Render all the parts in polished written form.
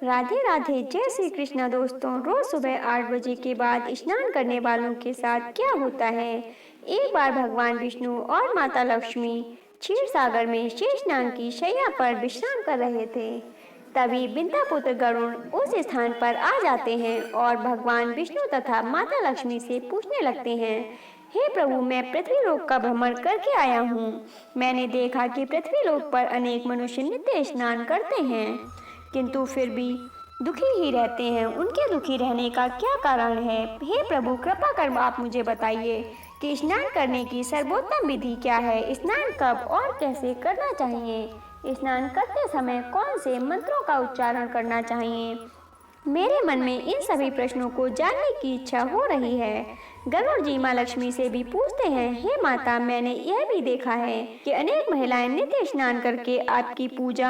राधे राधे। जय श्री कृष्णा। दोस्तों, रोज सुबह 8 बजे के बाद स्नान करने वालों के साथ क्या होता है? एक बार भगवान विष्णु और माता लक्ष्मी क्षीर सागर में शेष स्नान की शैया पर विश्राम कर रहे थे। तभी बिंदा पुत्र गरुड़ उस स्थान पर आ जाते हैं और भगवान विष्णु तथा माता लक्ष्मी से पूछने लगते हैं, हे प्रभु, मैं पृथ्वी लोक का भ्रमण करके आया हूँ। मैंने देखा कि पृथ्वी लोक पर अनेक मनुष्य नित्य स्नान करते हैं, किंतु फिर भी दुखी ही रहते हैं। उनके दुखी रहने का क्या कारण है? हे प्रभु, कृपा कर आप मुझे बताइए कि स्नान करने की सर्वोत्तम विधि क्या है? स्नान कब और कैसे करना चाहिए? स्नान करते समय कौन से मंत्रों का उच्चारण करना चाहिए? मेरे मन में इन सभी प्रश्नों को जानने की इच्छा हो रही है। गरुड़ जी माँ लक्ष्मी से भी पूछते हैं, हे माता, मैंने यह भी देखा है कि अनेक महिलाएं नित्य स्नान करके आपकी पूजा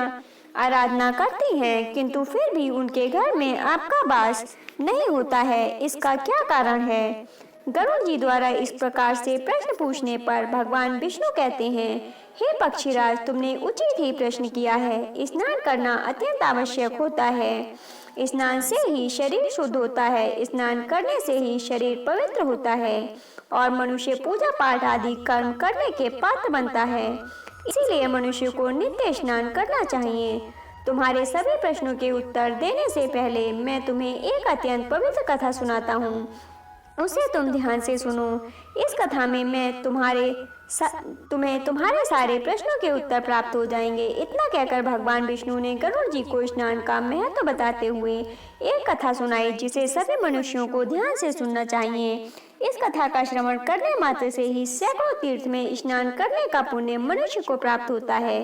आराधना करती हैं, किंतु फिर भी उनके घर में आपका वास नहीं होता है। इसका क्या कारण है? गरुड़ जी द्वारा इस प्रकार से प्रश्न पूछने पर भगवान विष्णु कहते हैं, हे पक्षीराज, तुमने उचित ही प्रश्न किया है। स्नान करना अत्यंत आवश्यक होता है। स्नान से ही शरीर शुद्ध होता है। स्नान करने से ही शरीर पवित्र होता है और मनुष्य पूजा पाठ आदि कर्म करने के पात्र बनता है। इसीलिए मनुष्य को नित्य स्नान करना चाहिए। तुम्हारे सभी प्रश्नों के उत्तर देने से पहले मैं तुम्हें एक अत्यंत पवित्र कथा सुनाता हूँ, उसे तुम ध्यान से सुनो। इस कथा में मैं तुम्हें तुम्हारे सारे प्रश्नों के उत्तर प्राप्त हो जाएंगे। इतना कहकर भगवान विष्णु ने गरुड़ जी को स्नान का महत्व बताते हुए एक कथा सुनाई, जिसे सभी मनुष्यों को ध्यान से सुनना चाहिए। इस कथा का श्रवण करने मात्र से ही सैकड़ों तीर्थ में स्नान करने का पुण्य मनुष्य को प्राप्त होता है।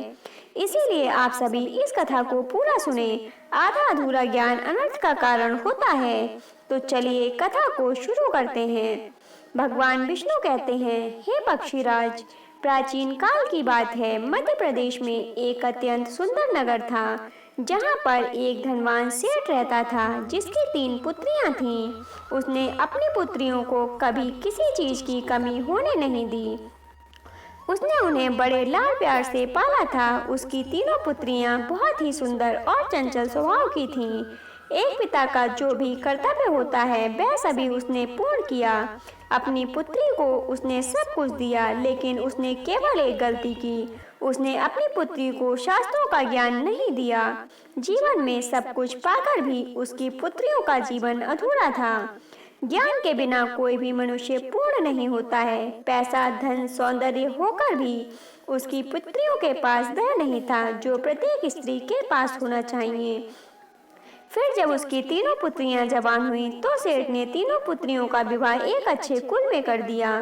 इसीलिए आप सभी इस कथा को पूरा सुने। आधा अधूरा ज्ञान अनर्थ का कारण होता है। तो चलिए कथा को शुरू करते हैं। भगवान विष्णु कहते हैं, हे पक्षीराज, प्राचीन काल की बात है। मध्य प्रदेश में एक अत्यंत सुंदर नगर था, जहाँ पर एक धनवान सेठ रहता था, जिसकी 3 पुत्रियां थीं। उसने अपनी पुत्रियों को कभी किसी चीज की कमी होने नहीं दी। उसने उन्हें बड़े लाड प्यार से पाला था। उसकी तीनों पुत्रियां बहुत ही सुंदर और चंचल स्वभाव की थीं। एक पिता का जो भी कर्तव्य होता है वह सभी उसने पूर्ण किया। अपनी पुत्री को उसने सब कुछ दिया, लेकिन उसने केवल एक गलती की। उसने अपनी पुत्री को शास्त्रों का ज्ञान नहीं दिया। जीवन में सब कुछ पाकर भी उसकी पुत्रियों का जीवन अधूरा था। ज्ञान के बिना कोई भी मनुष्य पूर्ण नहीं होता है। पैसा, धन, सौंदर्य होकर भी उसकी पुत्रियों के पास वह नहीं था जो प्रत्येक स्त्री के पास होना चाहिए। फिर जब उसकी तीनों पुत्रियां जवान हुईं, तो सेठ ने तीनों पुत्रियों का विवाह एक अच्छे कुल में कर दिया।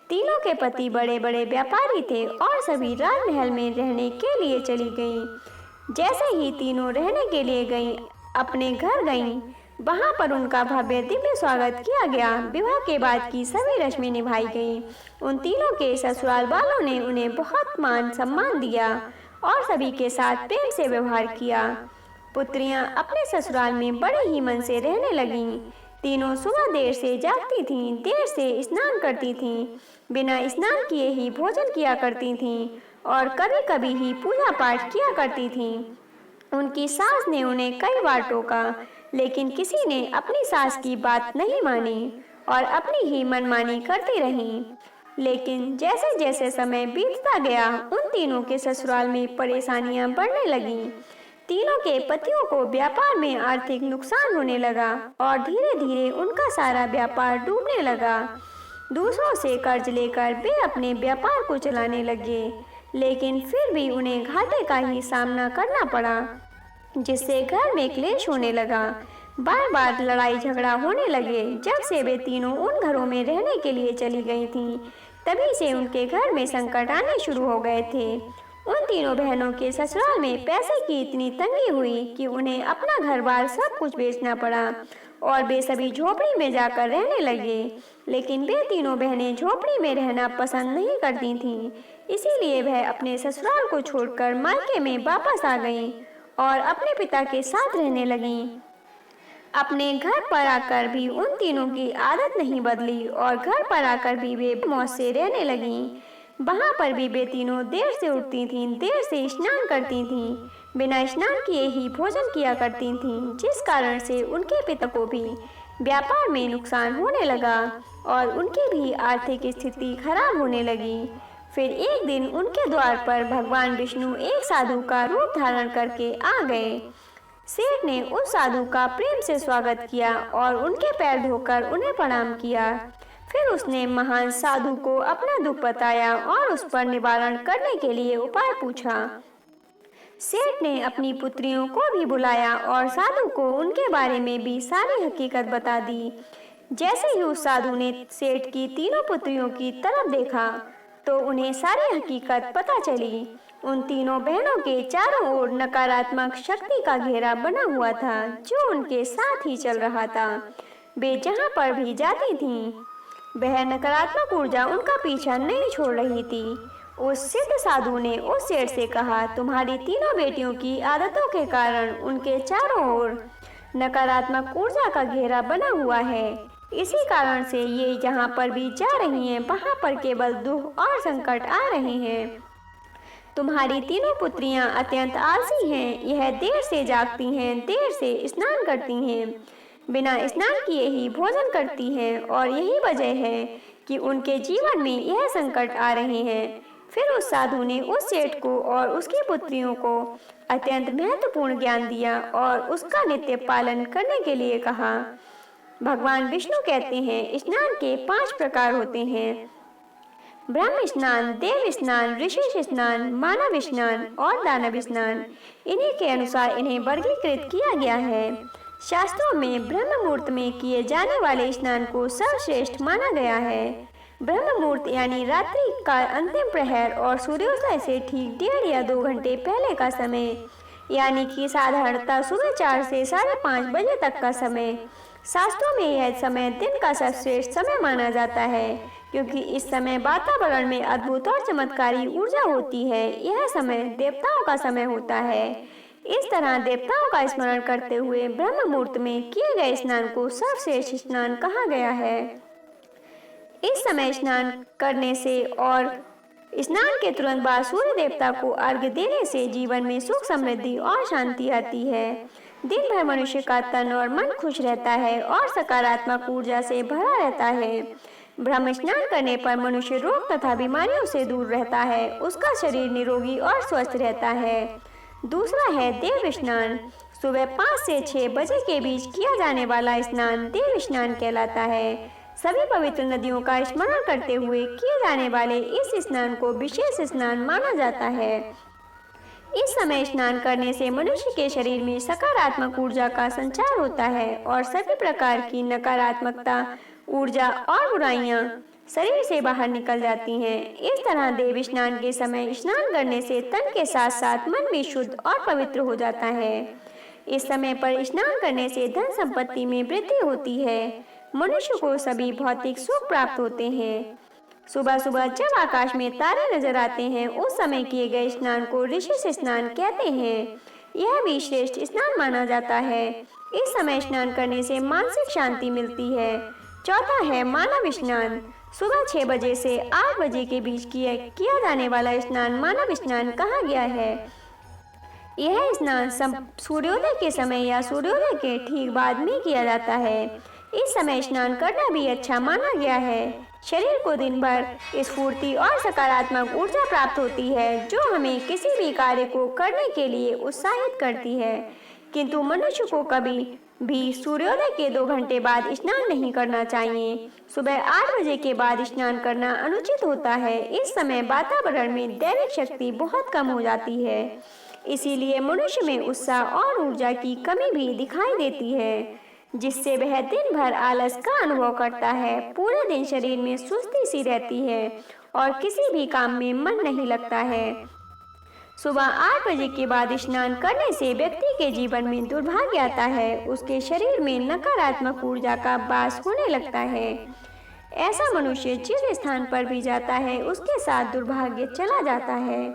तीनों के पति बड़े बड़े व्यापारी थे और सभी राजमहल में रहने के लिए चली गईं। जैसे ही तीनों रहने के लिए गईं, अपने घर गईं, वहां पर उनका भव्य दिव्य स्वागत किया गया। विवाह के बाद की सभी रस्में निभाई गईं। उन तीनों के ससुराल वालों ने उन्हें बहुत मान सम्मान दिया और सभी के साथ प्रेम से व्यवहार किया। पुत्रियां अपने ससुराल में बड़े ही मन से रहने लगीं। तीनों सुबह देर से जागती थीं, देर से स्नान करती थीं, बिना स्नान किए ही भोजन किया करती थीं और कभी कभी ही पूजा पाठ किया करती थीं। उनकी सास ने उन्हें कई बार टोका, लेकिन किसी ने अपनी सास की बात नहीं मानी और अपनी ही मनमानी करती रहीं। लेकिन जैसे जैसे समय बीतता गया, उन तीनों के ससुराल में परेशानियां बढ़ने लगीं। तीनों के पतियों को व्यापार में आर्थिक नुकसान होने लगा और धीरे धीरे उनका सारा व्यापार डूबने लगा। दूसरों से कर्ज लेकर वे अपने व्यापार को चलाने लगे, लेकिन फिर भी उन्हें घाटे का ही सामना करना पड़ा, जिससे घर में क्लेश होने लगा। बार बार लड़ाई झगड़ा होने लगे। जब से वे तीनों उन घरों में रहने के लिए चली गई थीं, तभी से उनके घर में संकट आने शुरू हो गए थे। उन तीनों बहनों के ससुराल में पैसे की इतनी तंगी हुई कि उन्हें अपना घर बार सब कुछ बेचना पड़ा और वे सभी झोपड़ी में जाकर रहने लगे। लेकिन वे तीनों बहनें झोपड़ी में रहना पसंद नहीं करती थीं, इसीलिए वह अपने ससुराल को छोड़कर मायके में वापस आ गईं और अपने पिता के साथ रहने लगीं। अपने घर पर आकर भी उन तीनों की आदत नहीं बदली और घर पर आकर भी वे मौज से रहने लगीं। वहां पर भी वे तीनों देर से उठती थीं, देर से स्नान करती थीं, बिना स्नान किए ही भोजन किया करती थीं, जिस कारण से उनके पिता को भी व्यापार में नुकसान होने लगा और उनकी भी आर्थिक स्थिति खराब होने लगी। फिर एक दिन उनके द्वार पर भगवान विष्णु एक साधु का रूप धारण करके आ गए। सेठ ने उस साधु का प्रेम से स्वागत किया और उनके पैर धोकर उन्हें प्रणाम किया। फिर उसने महान साधु को अपना दुख बताया और उस पर निवारण करने के लिए उपाय पूछा। सेठ ने अपनी पुत्रियों को भी बुलाया और साधु को उनके बारे में भी सारी हकीकत बता दी। जैसे ही उस साधु ने सेठ की तीनों पुत्रियों की तरफ देखा तो उन्हें सारी हकीकत पता चली। उन तीनों बहनों के चारों ओर नकारात्मक शक्ति का घेरा बना हुआ था, जो उनके साथ ही चल रहा था। वे जहां पर भी जाती थीं, वह नकारात्मक ऊर्जा उनका पीछा नहीं छोड़ रही थी। उस सिद्ध साधु ने उस सेठ से कहा, तुम्हारी तीनों बेटियों की आदतों के कारण उनके चारों ओर नकारात्मक ऊर्जा का घेरा बना हुआ है। इसी कारण से ये जहाँ पर भी जा रही हैं, वहाँ पर केवल दुख और संकट आ रहे हैं। तुम्हारी तीनों पुत्रियां अत्यंत आलसी हैं। यह देर से जागती हैं, देर से स्नान करती हैं, बिना स्नान किए ही भोजन करती हैं और यही वजह है कि उनके जीवन में यह संकट आ रहे हैं। फिर उस साधु ने उस सेठ को और उसकी पुत्रियों को अत्यंत महत्वपूर्ण ज्ञान दिया और उसका नित्य पालन करने के लिए कहा। भगवान विष्णु कहते हैं, स्नान के 5 प्रकार होते हैं: ब्रह्म स्नान, देव स्नान, ऋषि स्नान, मानव स्नान और दानव स्नान। इन्हीं के अनुसार इन्हें वर्गीकृत किया गया है। शास्त्रों में ब्रह्म मुहूर्त में किए जाने वाले स्नान को सर्वश्रेष्ठ माना गया है। ब्रह्म मुहूर्त यानी रात्रि का अंतिम प्रहर और सूर्योदय से ठीक 1.5 या 2 घंटे पहले का समय, यानी कि साधारणतः सुबह 4 से 5:30 बजे तक का समय। शास्त्रों में यह समय दिन का सर्वश्रेष्ठ समय माना जाता है, क्योंकि इस समय वातावरण में अद्भुत और चमत्कारी ऊर्जा होती है। यह समय देवताओं का समय होता है। इस तरह देवताओं का स्मरण करते हुए ब्रह्म मुहूर्त में किए गए स्नान को सर्वश्रेष्ठ स्नान कहा गया है। इस समय स्नान करने से और स्नान के तुरंत बाद सूर्य देवता को अर्घ्य देने से जीवन में सुख, समृद्धि और शांति आती है। दिन भर मनुष्य का तन और मन खुश रहता है और सकारात्मक ऊर्जा से भरा रहता है। ब्रह्म स्नान करने पर मनुष्य रोग तथा बीमारियों से दूर रहता है। उसका शरीर निरोगी और स्वस्थ रहता है। दूसरा है देव स्नान। सुबह 5 से 6 बजे के बीच किया जाने वाला स्नान देव स्नान कहलाता है। सभी पवित्र नदियों का स्मरण करते हुए किए जाने वाले इस स्नान को विशेष स्नान माना जाता है। इस समय स्नान करने से मनुष्य के शरीर में सकारात्मक ऊर्जा का संचार होता है और सभी प्रकार की नकारात्मकता, ऊर्जा और बुराइयां शरीर से बाहर निकल जाती हैं। इस तरह देव स्नान के समय स्नान करने से तन के साथ साथ मन भी शुद्ध और पवित्र हो जाता है। इस समय पर स्नान करने से धन संपत्ति में वृद्धि होती है। मनुष्य को सभी भौतिक सुख प्राप्त होते हैं। सुबह सुबह जब आकाश में तारे नजर आते हैं, उस समय किए गए स्नान को ऋषि स्नान कहते हैं। यह भी श्रेष्ठ स्नान माना जाता है। इस समय स्नान करने से मानसिक शांति मिलती है। चौथा है मानव स्नान। सुबह 6 बजे से 8 बजे के बीच किया जाने वाला स्नान मानव स्नान कहा गया है। यह स्नान सूर्योदय के समय या सूर्योदय के ठीक बाद में किया जाता है। इस समय स्नान करना भी अच्छा माना गया है। शरीर को दिन भर स्फूर्ति और सकारात्मक ऊर्जा प्राप्त होती है, जो हमें किसी भी कार्य को करने के लिए उत्साहित करती है। किंतु मनुष्य को कभी भी सूर्योदय के 2 घंटे बाद स्नान नहीं करना चाहिए। सुबह 8 बजे के बाद स्नान करना अनुचित होता है। इस समय वातावरण में दैविक शक्ति बहुत कम हो जाती है, इसीलिए मनुष्य में उत्साह और ऊर्जा की कमी भी दिखाई देती है, जिससे वह दिन भर आलस का अनुभव करता है। पूरे दिन शरीर में सुस्ती सी रहती है और किसी भी काम में मन नहीं लगता है। सुबह 8 बजे के बाद स्नान करने से व्यक्ति के जीवन में दुर्भाग्य आता है। उसके शरीर में नकारात्मक ऊर्जा का वास होने लगता है। ऐसा मनुष्य जिस स्थान पर भी जाता है, उसके साथ दुर्भाग्य चला जाता है।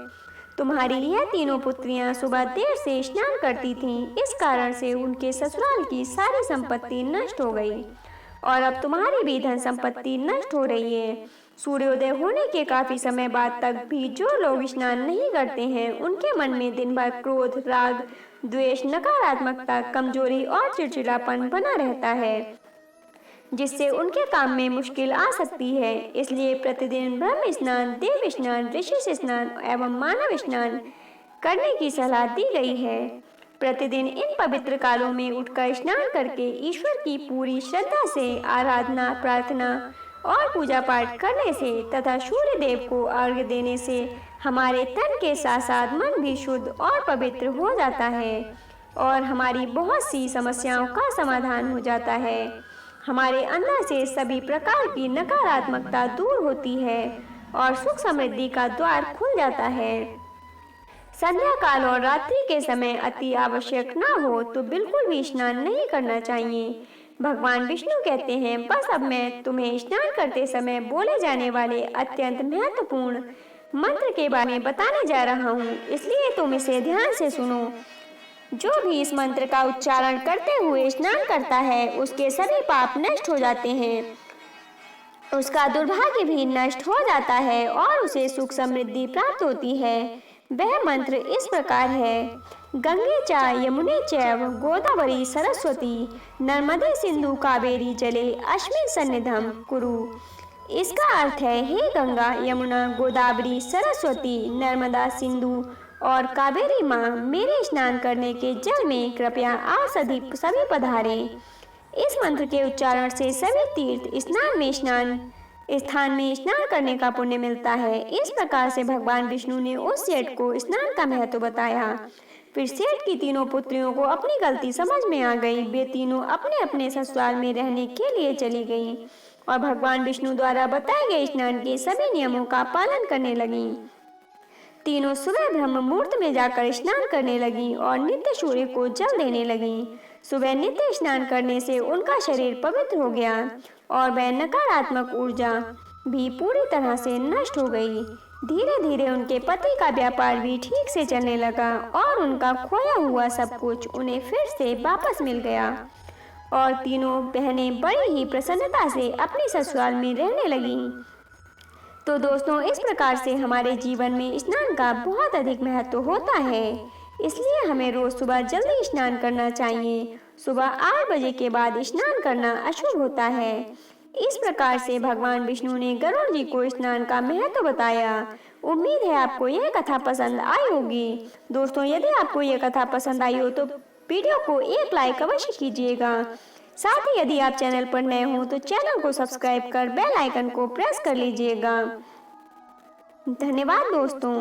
तुम्हारी यह तीनों पुत्रियां सुबह देर से स्नान करती थीं, इस कारण से उनके ससुराल की सारी संपत्ति नष्ट हो गई और अब तुम्हारी भी धन संपत्ति नष्ट हो रही है। सूर्योदय होने के काफी समय बाद तक भी जो लोग स्नान नहीं करते हैं, उनके मन में दिन भर क्रोध, राग, द्वेष, नकारात्मकता, कमजोरी और चिड़चिड़ापन बना रहता है, जिससे उनके काम में मुश्किल आ सकती है। इसलिए प्रतिदिन ब्रह्म स्नान, देव स्नान, ऋषि स्नान एवं मानव स्नान करने की सलाह दी गई है। प्रतिदिन इन पवित्र कालों में उठकर स्नान करके ईश्वर की पूरी श्रद्धा से आराधना, प्रार्थना और पूजा पाठ करने से तथा सूर्य देव को अर्घ्य देने से हमारे तन के साथ साथ मन भी शुद्ध और पवित्र हो जाता है और हमारी बहुत सी समस्याओं का समाधान हो जाता है। हमारे अंदर से सभी प्रकार की नकारात्मकता दूर होती है और सुख समृद्धि का द्वार खुल जाता है। संध्या काल और रात्रि के समय अति आवश्यक ना हो तो बिल्कुल भी स्नान नहीं करना चाहिए। भगवान विष्णु कहते हैं, बस अब मैं तुम्हें स्नान करते समय बोले जाने वाले अत्यंत महत्वपूर्ण मंत्र के बारे में बताने जा रहा हूँ, इसलिए तुम इसे ध्यान से सुनो। जो भी इस मंत्र का उच्चारण करते हुए स्नान करता है, उसके सभी पाप नष्ट हो जाते हैं, उसका दुर्भाग्य भी नष्ट हो जाता है और उसे सुख समृद्धि प्राप्त होती है। वह मंत्र इस प्रकार है, गंगे च यमुने चैव गोदावरी सरस्वती नर्मदे सिंधु कावेरी जले अस्मिन् सन्निधं कुरु। इसका अर्थ है, हे गंगा, यमुना, गोदावरी, सरस्वती, नर्मदा, सिंधु और कावेरी माँ, मेरे स्नान करने के जल में कृपया आप सभी पधारें। इस मंत्र के उच्चारण से सभी तीर्थ स्थान में स्नान करने का पुण्य मिलता है। इस प्रकार से भगवान विष्णु ने उस सेठ को स्नान का महत्व बताया। फिर सेठ की तीनों पुत्रियों को अपनी गलती समझ में आ गई। वे तीनों अपने अपने ससुराल में रहने के लिए चली गईं और भगवान विष्णु द्वारा बताए गए स्नान के सभी नियमों का पालन करने लगीं। तीनों सुबह ब्रह्म मुहूर्त में जाकर स्नान करने लगीं और नित्य सूर्य को जल देने लगीं। सुबह नित्य स्नान करने से उनका शरीर पवित्र हो गया और वह नकारात्मक ऊर्जा भी पूरी तरह से नष्ट हो गई। धीरे धीरे उनके पति का व्यापार भी ठीक से चलने लगा और उनका खोया हुआ सब कुछ उन्हें फिर से वापस मिल गया और तीनों बहनें बड़ी ही प्रसन्नता से अपने ससुराल में रहने लगीं। तो दोस्तों, इस प्रकार से हमारे जीवन में स्नान का बहुत अधिक महत्व होता है, इसलिए हमें रोज सुबह जल्दी स्नान करना चाहिए। सुबह 8 बजे के बाद स्नान करना अशुभ होता है। इस प्रकार से भगवान विष्णु ने गरुड़ जी को स्नान का महत्व बताया। उम्मीद है आपको यह कथा पसंद आई होगी। दोस्तों, यदि आपको यह कथा पसंद आई हो तो वीडियो को एक लाइक अवश्य कीजिएगा। साथ ही यदि आप चैनल पर नए हो तो चैनल को सब्सक्राइब कर बेल आइकन को प्रेस कर लीजिएगा। धन्यवाद दोस्तों।